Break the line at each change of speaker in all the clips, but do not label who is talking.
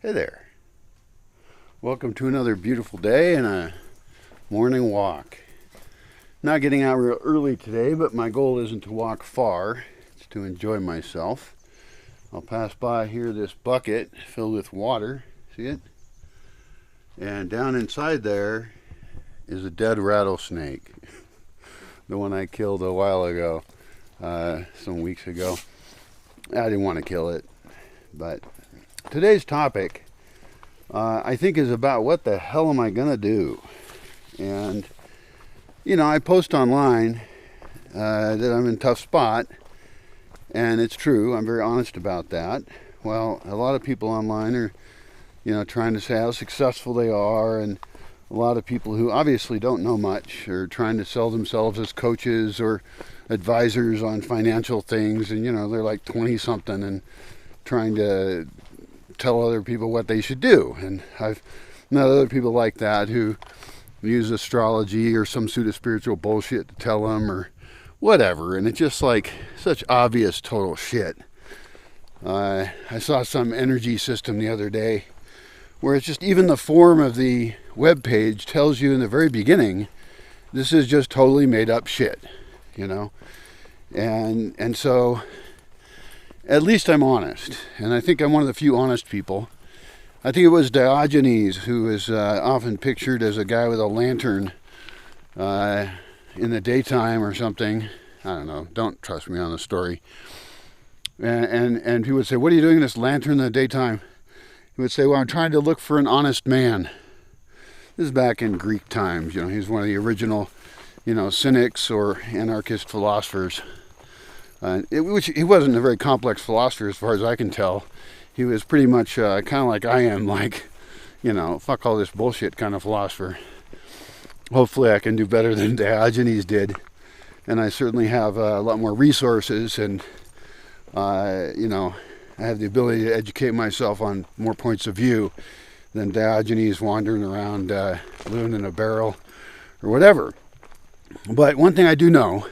Hey there. Welcome to another beautiful day and a morning walk. Not getting out real early today, but my goal isn't to walk far. It's to enjoy myself. I'll pass by here this bucket filled with water. See it? And down inside there is a dead rattlesnake. The one I killed a while ago, some weeks ago. I didn't want to kill it, but today's topic, I think, is about what the hell am I going to do? And, I post online that I'm in a tough spot, and it's true. I'm very honest about that. Well, a lot of people online are, trying to say how successful they are, and a lot of people who obviously don't know much are trying to sell themselves as coaches or advisors on financial things, and, they're like 20-something and trying to tell other people what they should do. And I've met other people like that who use astrology or some pseudo-spiritual bullshit to tell them or whatever, and it's just like such obvious total shit. I saw some energy system the other day where it's just even the form of the web page tells you in the very beginning this is just totally made up shit, and so at least I'm honest, and I think I'm one of the few honest people. I think it was Diogenes who is often pictured as a guy with a lantern in the daytime or something. I don't know. Don't trust me on the story. And he would say, "What are you doing in this lantern in the daytime?" He would say, "Well, I'm trying to look for an honest man." This is back in Greek times. He's one of the original, cynics or anarchist philosophers. Which he wasn't a very complex philosopher as far as I can tell. He was pretty much kind of like I am, like, fuck all this bullshit kind of philosopher. Hopefully I can do better than Diogenes did. And I certainly have a lot more resources, and, I have the ability to educate myself on more points of view than Diogenes wandering around living in a barrel or whatever. But one thing I do know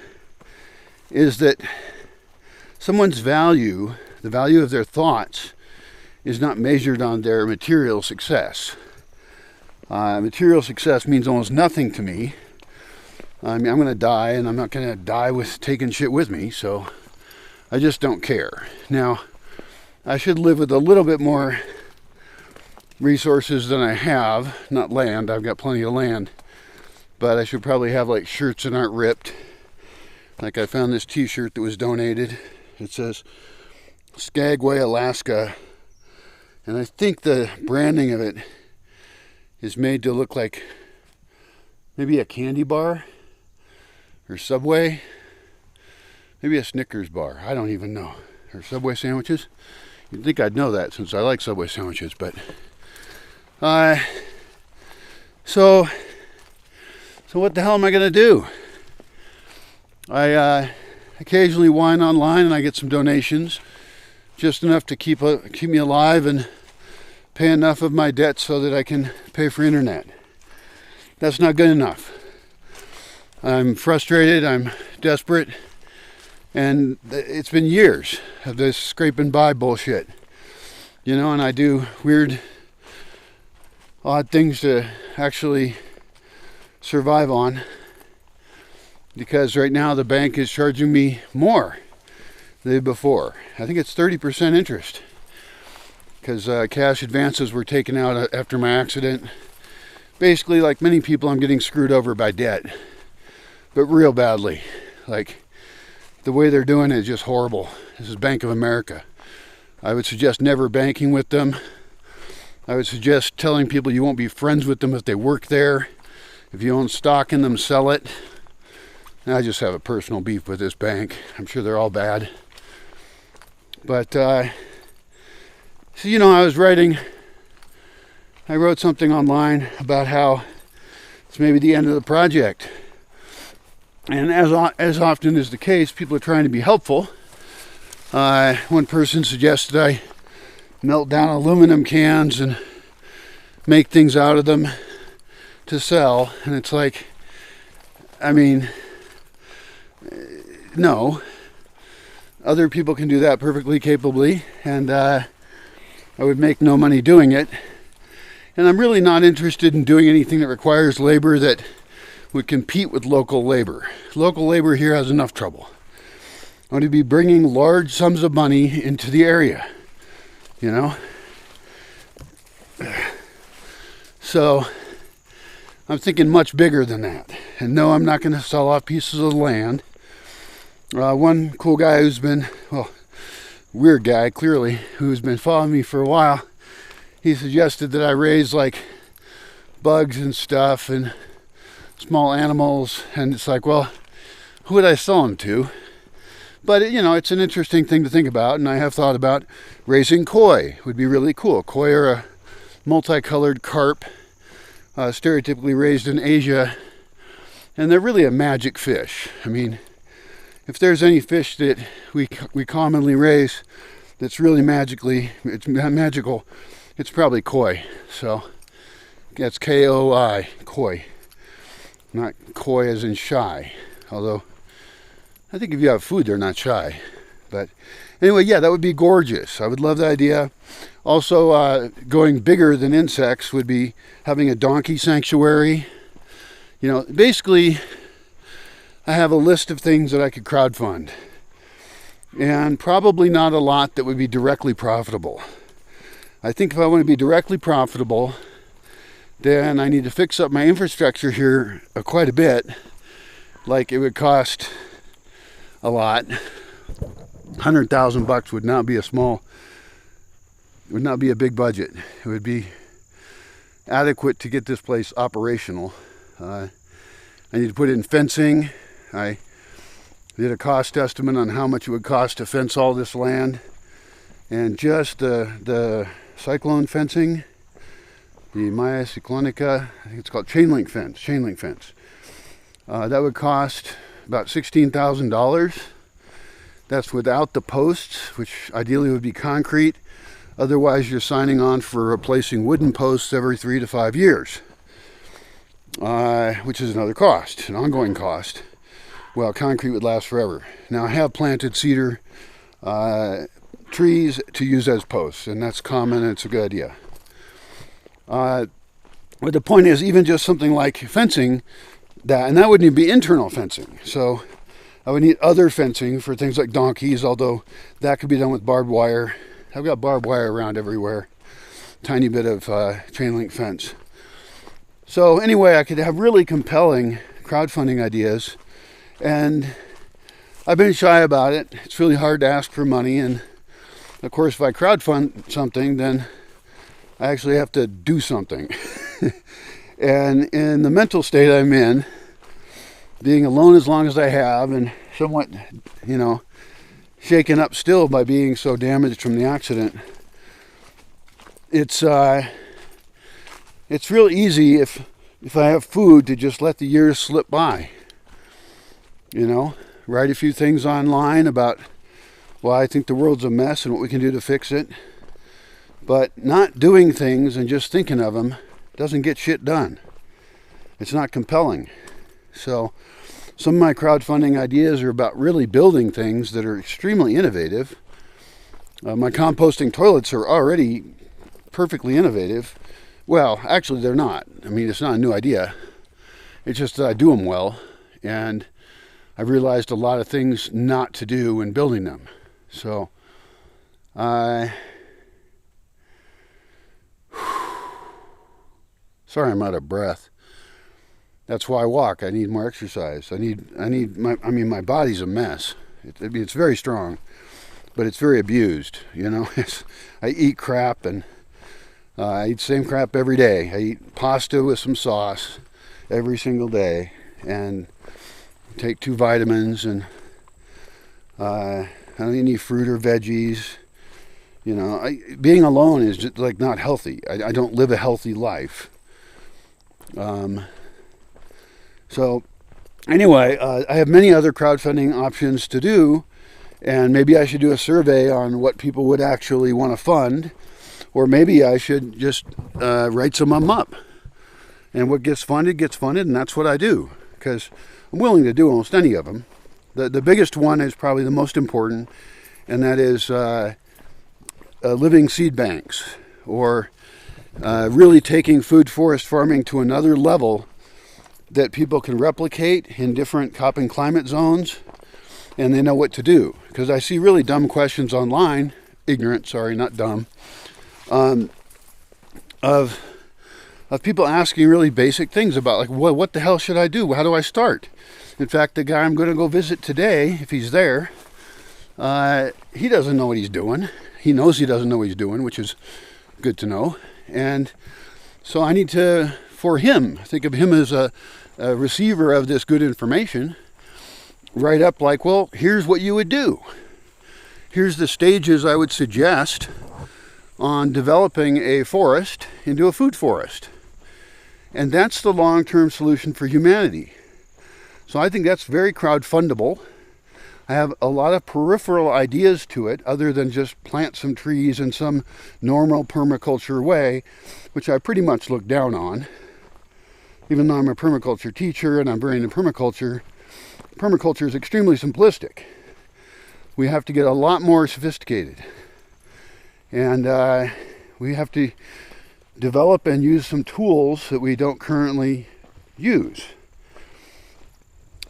is that someone's value, the value of their thoughts, is not measured on their material success. Material success means almost nothing to me. I mean, I'm going to die, and I'm not going to die with taking shit with me, so I just don't care. Now, I should live with a little bit more resources than I have. Not land, I've got plenty of land. But I should probably have, like, shirts that aren't ripped. Like, I found this t-shirt that was donated. It says Skagway, Alaska. And I think the branding of it is made to look like maybe a candy bar or Subway. Maybe a Snickers bar. I don't even know. Or Subway sandwiches. You'd think I'd know that since I like Subway sandwiches. But so what the hell am I going to do? I occasionally whine online and I get some donations, just enough to keep me alive and pay enough of my debt so that I can pay for internet. That's not good enough. I'm frustrated, I'm desperate, and it's been years of this scraping by bullshit. And I do weird, odd things to actually survive on, because right now the bank is charging me more than before. I think it's 30% interest, because cash advances were taken out after my accident. Basically, like many people, I'm getting screwed over by debt, but real badly. Like, the way they're doing it is just horrible. This is Bank of America. I would suggest never banking with them. I would suggest telling people you won't be friends with them if they work there. If you own stock in them, sell it. I just have a personal beef with this bank. I'm sure they're all bad. But, I wrote something online about how it's maybe the end of the project. And as often is the case, people are trying to be helpful. One person suggested I melt down aluminum cans and make things out of them to sell. And it's like, no. Other people can do that perfectly capably, and I would make no money doing it. And I'm really not interested in doing anything that requires labor that would compete with local labor. Local labor here has enough trouble. I want to be bringing large sums of money into the area, you know? So I'm thinking much bigger than that. And no, I'm not going to sell off pieces of land. One cool guy who's been, well, weird guy clearly, who's been following me for a while, he suggested that I raise like bugs and stuff and small animals. And it's like, well, who would I sell them to? But, you know, it's an interesting thing to think about. And I have thought about raising koi. Would be really cool. Koi are a multicolored carp, stereotypically raised in Asia. And they're really a magic fish. I mean, if there's any fish that we commonly raise that's really magical, it's probably koi. So that's K-O-I, koi. Not koi as in shy. Although, I think if you have food, they're not shy. But anyway, yeah, that would be gorgeous. I would love the idea. Also, going bigger than insects would be having a donkey sanctuary. You know, basically, I have a list of things that I could crowdfund. And probably not a lot that would be directly profitable. I think if I want to be directly profitable, then I need to fix up my infrastructure here quite a bit. Like it would cost a lot. $100,000 would not be would not be a big budget. It would be adequate to get this place operational. I need to put in fencing. I did a cost estimate on how much it would cost to fence all this land. And just the cyclone fencing, the Maya cyclonica, I think it's called chain link fence. That would cost about $16,000. That's without the posts, which ideally would be concrete. Otherwise, you're signing on for replacing wooden posts every 3 to 5 years, which is another cost, an ongoing cost. Well, concrete would last forever. Now, I have planted cedar trees to use as posts, and that's common, and it's a good idea. But the point is, even just something like fencing, and that wouldn't even be internal fencing. So I would need other fencing for things like donkeys, although that could be done with barbed wire. I've got barbed wire around everywhere. Tiny bit of chain link fence. So anyway, I could have really compelling crowdfunding ideas, and I've been shy about it. It's really hard to ask for money, and of course, if I crowdfund something, then I actually have to do something. And in the mental state I'm in, being alone as long as I have, and somewhat, you know, shaken up still by being so damaged from the accident, it's real easy if I have food to just let the years slip by. You know, write a few things online about why I think the world's a mess and what we can do to fix it. But not doing things and just thinking of them doesn't get shit done. It's not compelling. So some of my crowdfunding ideas are about really building things that are extremely innovative. My composting toilets are already perfectly innovative. Well, actually they're not. I mean, it's not a new idea. It's just that I do them well. And I've realized a lot of things not to do when building them. So, sorry I'm out of breath. That's why I walk. I need more exercise. My body's a mess. It's very strong, but it's very abused, you know. I eat crap, and I eat the same crap every day. I eat pasta with some sauce every single day, and take 2 vitamins, and I don't eat any fruit or veggies. You know, being alone is just like not healthy. I don't live a healthy life. So anyway, I have many other crowdfunding options to do, and maybe I should do a survey on what people would actually want to fund, or maybe I should just write some of them up. And what gets funded, and that's what I do, because I'm willing to do almost any of them. The biggest one is probably the most important, and that is living seed banks, or really taking food forest farming to another level that people can replicate in different crop and climate zones, and they know what to do. Because I see really dumb questions online, ignorant, sorry, not dumb, of people asking really basic things about, like, what the hell should I do? How do I start? In fact, the guy I'm going to go visit today, if he's there, he doesn't know what he's doing. He knows he doesn't know what he's doing, which is good to know. And so I need to, for him, think of him as a receiver of this good information, write up like, well, here's what you would do. Here's the stages I would suggest on developing a forest into a food forest. And that's the long-term solution for humanity. So I think that's very crowdfundable. I have a lot of peripheral ideas to it, other than just plant some trees in some normal permaculture way, which I pretty much look down on. Even though I'm a permaculture teacher and I'm very into permaculture, permaculture is extremely simplistic. We have to get a lot more sophisticated. And we have to develop and use some tools that we don't currently use.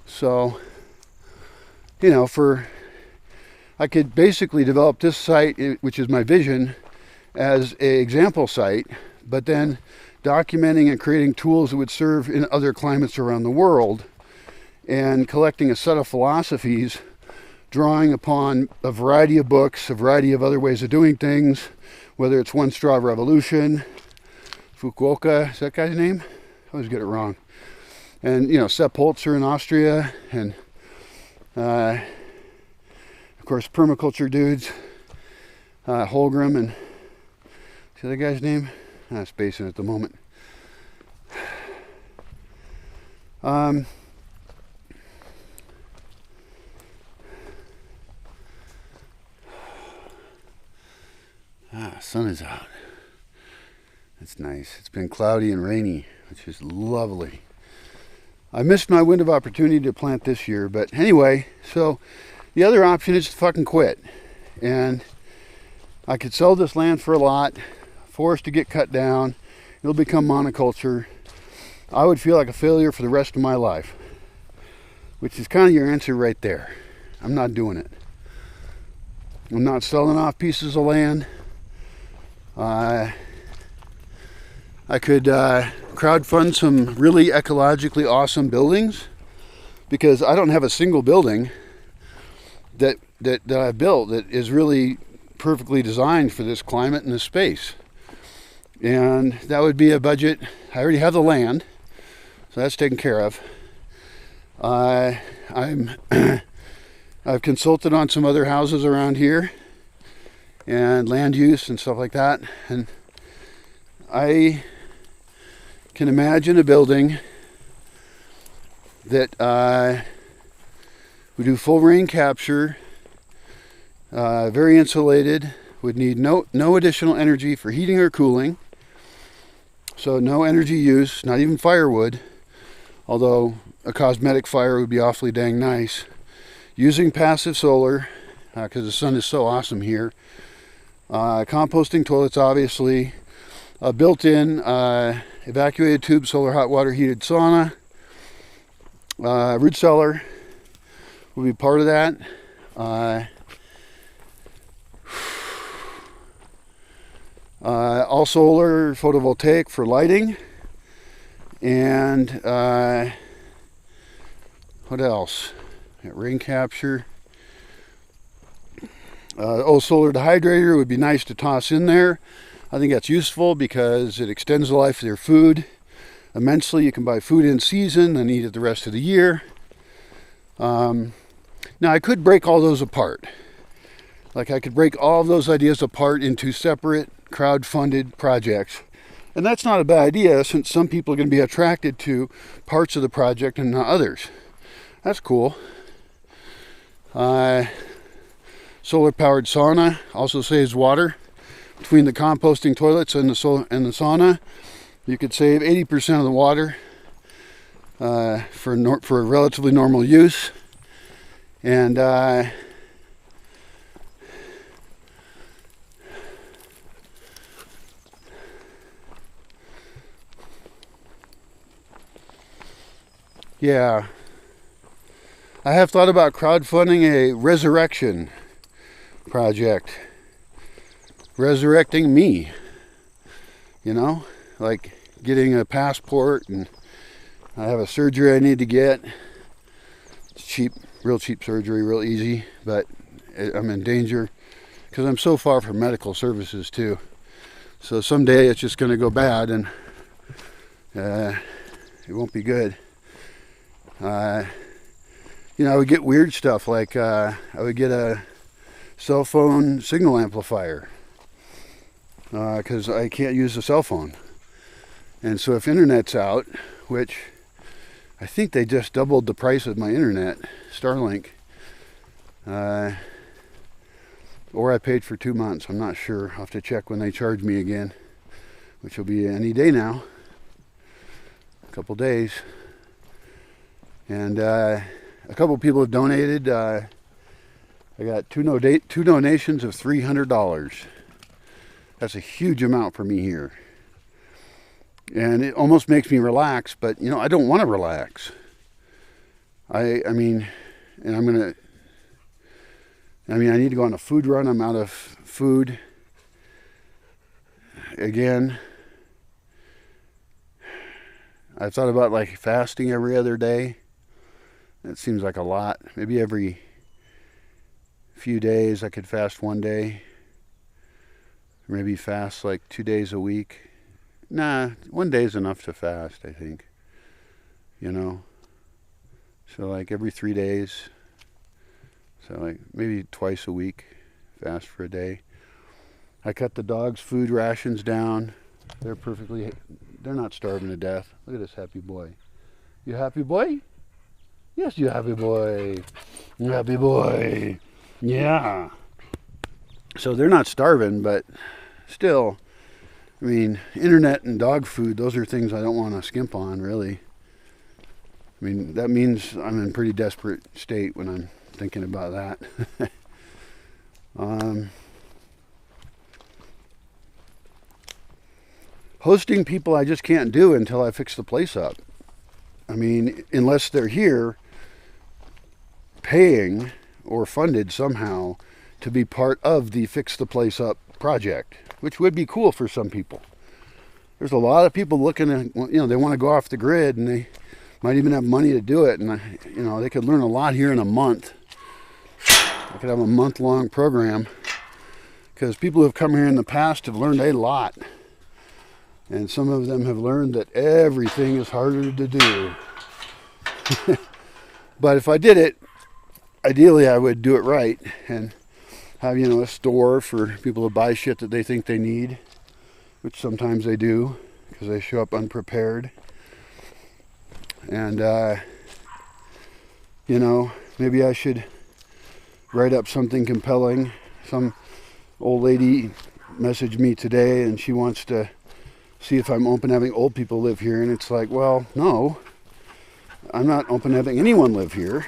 So, you know, I could basically develop this site, which is my vision, as an example site, but then documenting and creating tools that would serve in other climates around the world, and collecting a set of philosophies, drawing upon a variety of books, a variety of other ways of doing things, whether it's One Straw Revolution, Fukuoka, is that guy's name? I always get it wrong. And, you know, Sepp Holzer in Austria, and of course permaculture dudes, Holgram, and what's the other guy's name? I'm spacing at the moment. Sun is out. It's nice. It's been cloudy and rainy, which is lovely. I missed my window of opportunity to plant this year, but anyway, so the other option is to fucking quit. And I could sell this land for a lot, forest to get cut down, it'll become monoculture. I would feel like a failure for the rest of my life, which is kind of your answer right there. I'm not doing it. I'm not selling off pieces of land. I could crowdfund some really ecologically awesome buildings, because I don't have a single building that I built that is really perfectly designed for this climate and this space. And that would be a budget. I already have the land, so that's taken care of. I've consulted on some other houses around here and land use and stuff like that, and I can imagine a building that would do full rain capture, very insulated, would need no additional energy for heating or cooling, so no energy use, not even firewood, although a cosmetic fire would be awfully dang nice, using passive solar, because the sun is so awesome here, composting toilets, obviously, a built-in evacuated tube solar hot water heated sauna, root cellar will be part of that. All solar photovoltaic for lighting, and what else? Got rain capture. Solar dehydrator would be nice to toss in there. I think that's useful because it extends the life of their food immensely. You can buy food in season and eat it the rest of the year. Now I could break all those apart. Like I could break all of those ideas apart into separate crowd-funded projects. And that's not a bad idea, since some people are going to be attracted to parts of the project and not others. That's cool. Solar-powered sauna also saves water. Between the composting toilets and the sauna, you could save 80% of the water for relatively normal use. And Yeah. I have thought about crowdfunding a resurrection project. Resurrecting me. You know? Like getting a passport, and I have a surgery I need to get. It's cheap, real cheap surgery, real easy, but I'm in danger because I'm so far from medical services too. So someday it's just going to go bad, and it won't be good. I would get weird stuff like I would get a cell phone signal amplifier because I can't use the cell phone. And so if internet's out, which I think they just doubled the price of my internet, Starlink, or I paid for 2 months. I'm not sure. I'll have to check when they charge me again, which will be any day now. A couple days. And a couple people have donated. I got two donations of $300. That's a huge amount for me here. And it almost makes me relax, but I don't want to relax. I need to go on a food run. I'm out of food again. I thought about like fasting every other day. That seems like a lot. Maybe every few days I could fast one day. Maybe fast like 2 days a week. Nah, 1 day is enough to fast, I think. So like every 3 days. So like maybe twice a week, fast for a day. I cut the dogs' food rations down. They're not starving to death. Look at this happy boy. You happy boy? Yes, you happy boy. You happy boy. Yeah. So they're not starving, but still, internet and dog food, those are things I don't want to skimp on, really. That means I'm in a pretty desperate state when I'm thinking about that. Hosting people I just can't do until I fix the place up. Unless they're here paying or funded somehow to be part of the fix the place up project, which would be cool for some people. There's a lot of people looking at, they want to go off the grid, and they might even have money to do it, and they could learn a lot here in a month. I could have a month-long program, because people who have come here in the past have learned a lot, and some of them have learned that everything is harder to do. But if I did it, ideally I would do it right and have a store for people to buy shit that they think they need, which sometimes they do because they show up unprepared. And maybe I should write up something compelling. Some old lady messaged me today, and she wants to see if I'm open to having old people live here, and it's like, well, no, I'm not open to having anyone live here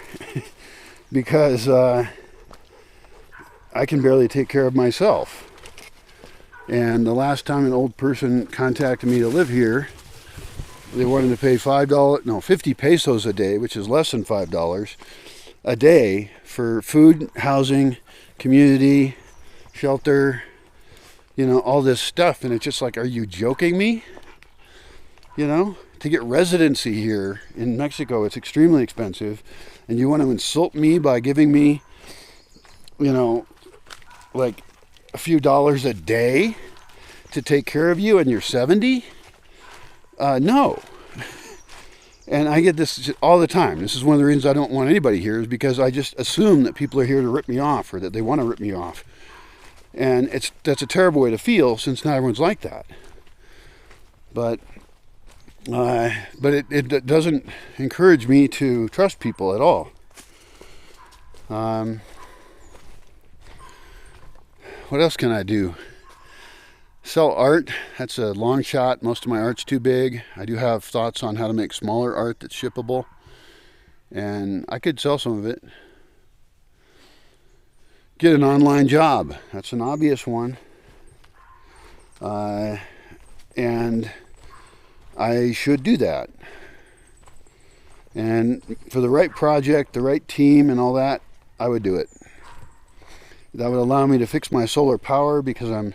because I can barely take care of myself. And the last time an old person contacted me to live here, they wanted to pay 50 pesos a day, which is less than $5 a day for food, housing, community, shelter, all this stuff. And it's just like, are you joking me? To get residency here in Mexico, it's extremely expensive. And you want to insult me by giving me, like a few dollars a day to take care of you and you're 70? No. And I get this all the time. This is one of the reasons I don't want anybody here, is because I just assume that people are here to rip me off, or that they want to rip me off. And that's a terrible way to feel, since not everyone's like that. But it doesn't encourage me to trust people at all. What else can I do? Sell art. That's a long shot. Most of my art's too big. I do have thoughts on how to make smaller art that's shippable, and I could sell some of it. Get an online job. That's an obvious one. And I should do that. And for the right project, the right team and all that, I would do it. That would allow me to fix my solar power, because I'm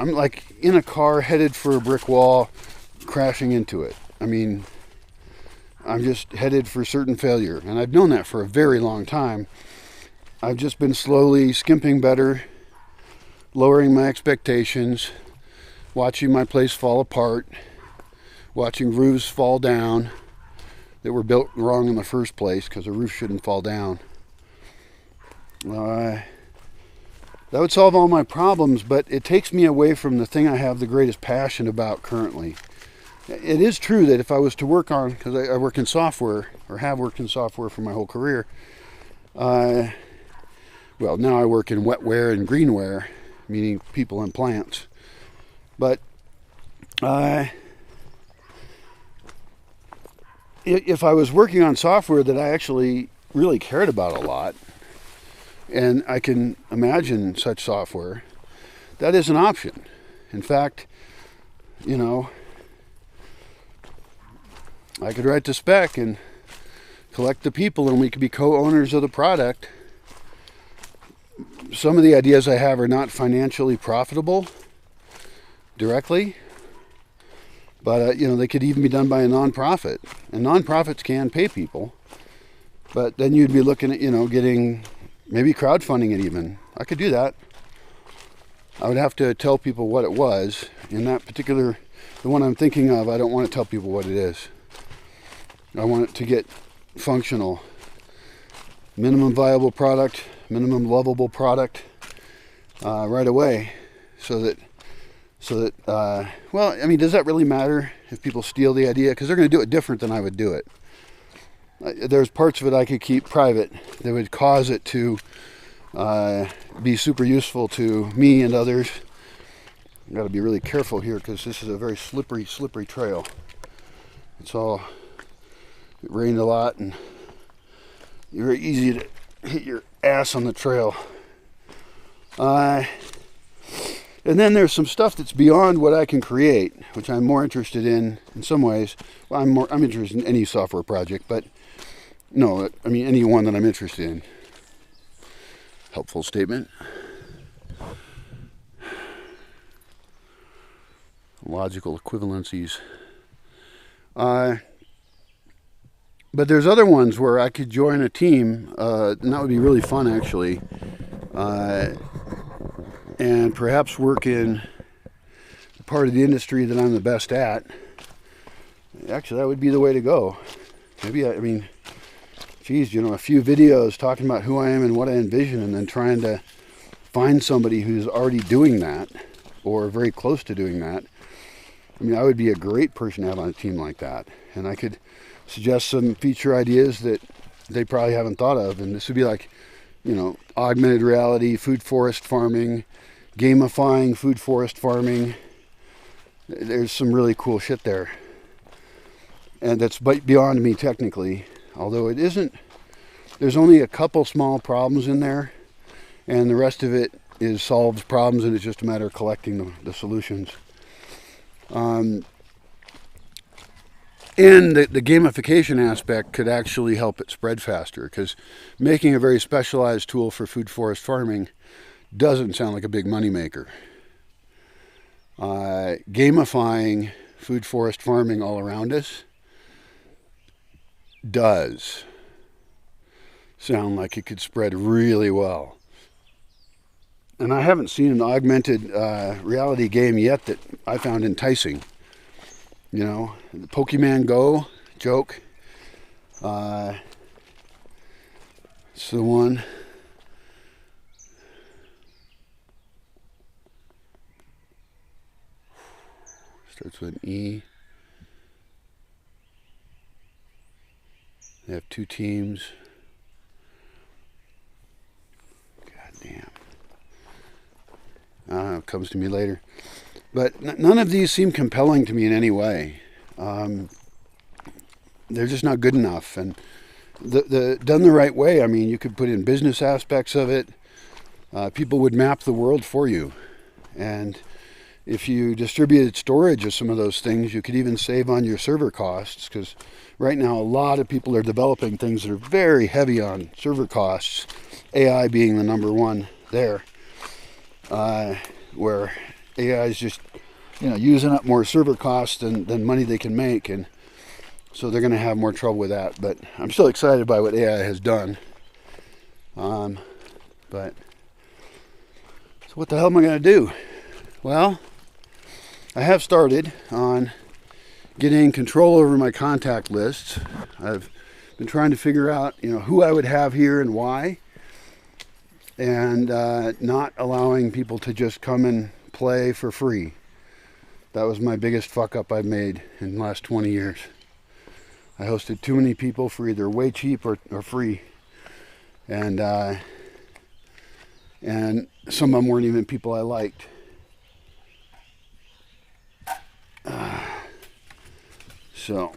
like in a car headed for a brick wall, crashing into it. I mean, I'm just headed for certain failure, and I've known that for a very long time. I've just been slowly skimping better, lowering my expectations, watching my place fall apart, watching roofs fall down that were built wrong in the first place, because a roof shouldn't fall down. That would solve all my problems, but it takes me away from the thing I have the greatest passion about currently. It is true that if I was to work on, because I work in software, or have worked in software for my whole career, well, now I work in wetware and greenware, meaning people and plants. But if I was working on software that I actually really cared about a lot, and I can imagine such software, that is an option. In fact, I could write the spec and collect the people, and we could be co-owners of the product. Some of the ideas I have are not financially profitable directly, but they could even be done by a nonprofit, and nonprofits can pay people. But then you'd be looking at getting maybe crowdfunding it even. I could do that. I would have to tell people what it was. In that particular, the one I'm thinking of, I don't want to tell people what it is. I want it to get functional. Minimum viable product, minimum lovable product right away. So that, well, I mean, does that really matter if people steal the idea? Because they're going to do it different than I would do it. There's parts of it I could keep private that would cause it to be super useful to me and others. I've got to be really careful here, because this is a very slippery trail. It rained a lot, and it's very easy to hit your ass on the trail. And then there's some stuff that's beyond what I can create, which I'm more interested in some ways. Well, I'm interested in any software project, but no, I mean any one that I'm interested in. Helpful statement. Logical equivalencies. But there's other ones where I could join a team, and that would be really fun, actually. And perhaps work in the part of the industry that I'm the best at. Actually, that would be the way to go. Maybe, a few videos talking about who I am and what I envision, and then trying to find somebody who's already doing that, or very close to doing that. I would be a great person to have on a team like that. And I could suggest some feature ideas that they probably haven't thought of. And this would be like, augmented reality, food forest farming, gamifying food forest farming. There's some really cool shit there. And that's beyond me technically. Although it isn't, there's only a couple small problems in there. And the rest of it solves problems, and it's just a matter of collecting the solutions. And the gamification aspect could actually help it spread faster, because making a very specialized tool for food forest farming doesn't sound like a big moneymaker. Gamifying food forest farming all around us does sound like it could spread really well. And I haven't seen an augmented reality game yet that I found enticing. The Pokemon Go joke. It's the one. Starts with an E. They have two teams. God damn. It comes to me later. But none of these seem compelling to me in any way. They're just not good enough. And done the right way, you could put in business aspects of it. People would map the world for you. And if you distributed storage of some of those things, you could even save on your server costs, because right now a lot of people are developing things that are very heavy on server costs, AI being the number one there, where AI is just, using up more server costs than money they can make, and so they're going to have more trouble with that. But I'm still excited by what AI has done. But so what the hell am I going to do? Well, I have started on getting control over my contact lists. I've been trying to figure out, who I would have here and why, and not allowing people to just come and play for free. That was my biggest fuck up I've made in the last 20 years. I hosted too many people for either way cheap or free, and some of them weren't even people I liked. So,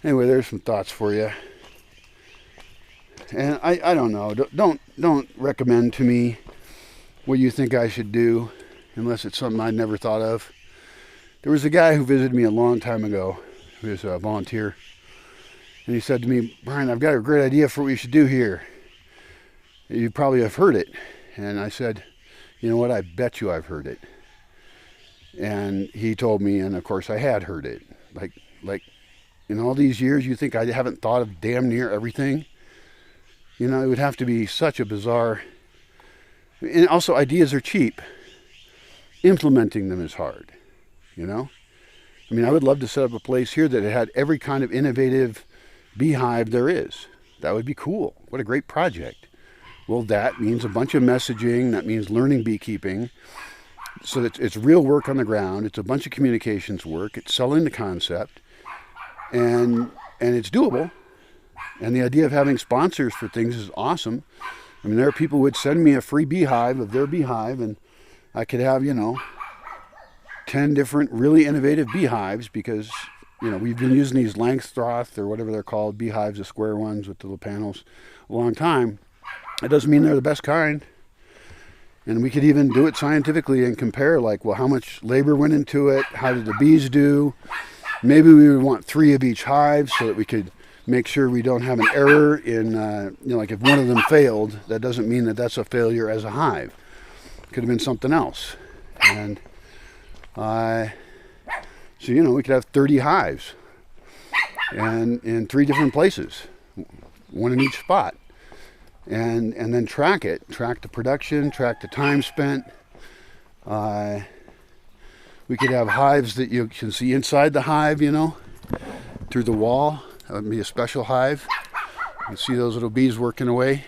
anyway, there's some thoughts for you. And I don't know. Don't recommend to me what you think I should do, unless it's something I'd never thought of. There was a guy who visited me a long time ago, who was a volunteer, and he said to me, "Brian, I've got a great idea for what you should do here. You probably have heard it." And I said, "You know what? I bet you I've heard it." And he told me, and of course I had heard it. Like in all these years, you think I haven't thought of damn near everything? It would have to be such a bizarre... And also, ideas are cheap. Implementing them is hard, I mean, I would love to set up a place here that had every kind of innovative beehive there is. That would be cool. What a great project. Well, that means a bunch of messaging. That means learning beekeeping. So that it's real work on the ground. It's a bunch of communications work. It's selling the concept. And it's doable. And the idea of having sponsors for things is awesome. I mean, there are people who would send me a free beehive of their beehive, and I could have, 10 different really innovative beehives, because, we've been using these Langstroth, or whatever they're called, beehives, the square ones with the little panels, a long time. It doesn't mean they're the best kind. And we could even do it scientifically and compare, how much labor went into it, how did the bees do. Maybe we would want 3 of each hive so that we could make sure we don't have an error in, if one of them failed, that doesn't mean that that's a failure as a hive. It could have been something else. And so, we could have 30 hives, and in 3 different places, one in each spot, and then track the production, track the time spent. We could have hives that you can see inside the hive, through the wall. That would be a special hive. You can see those little bees working away.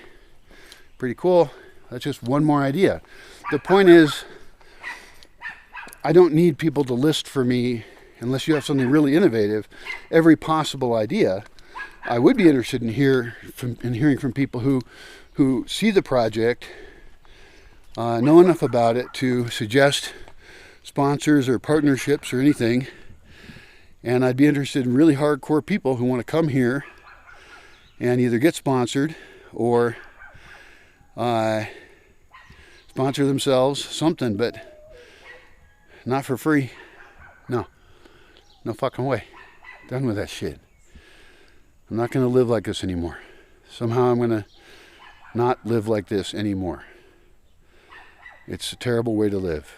Pretty cool. That's just one more idea. The point is, I don't need people to list for me, unless you have something really innovative, every possible idea. I would be interested in hearing from people who see the project, know enough about it to suggest sponsors or partnerships or anything. And I'd be interested in really hardcore people who want to come here and either get sponsored or sponsor themselves, something, but not for free. No fucking way. Done with that shit. I'm not going to live like this anymore. Somehow I'm going to not live like this anymore. It's a terrible way to live.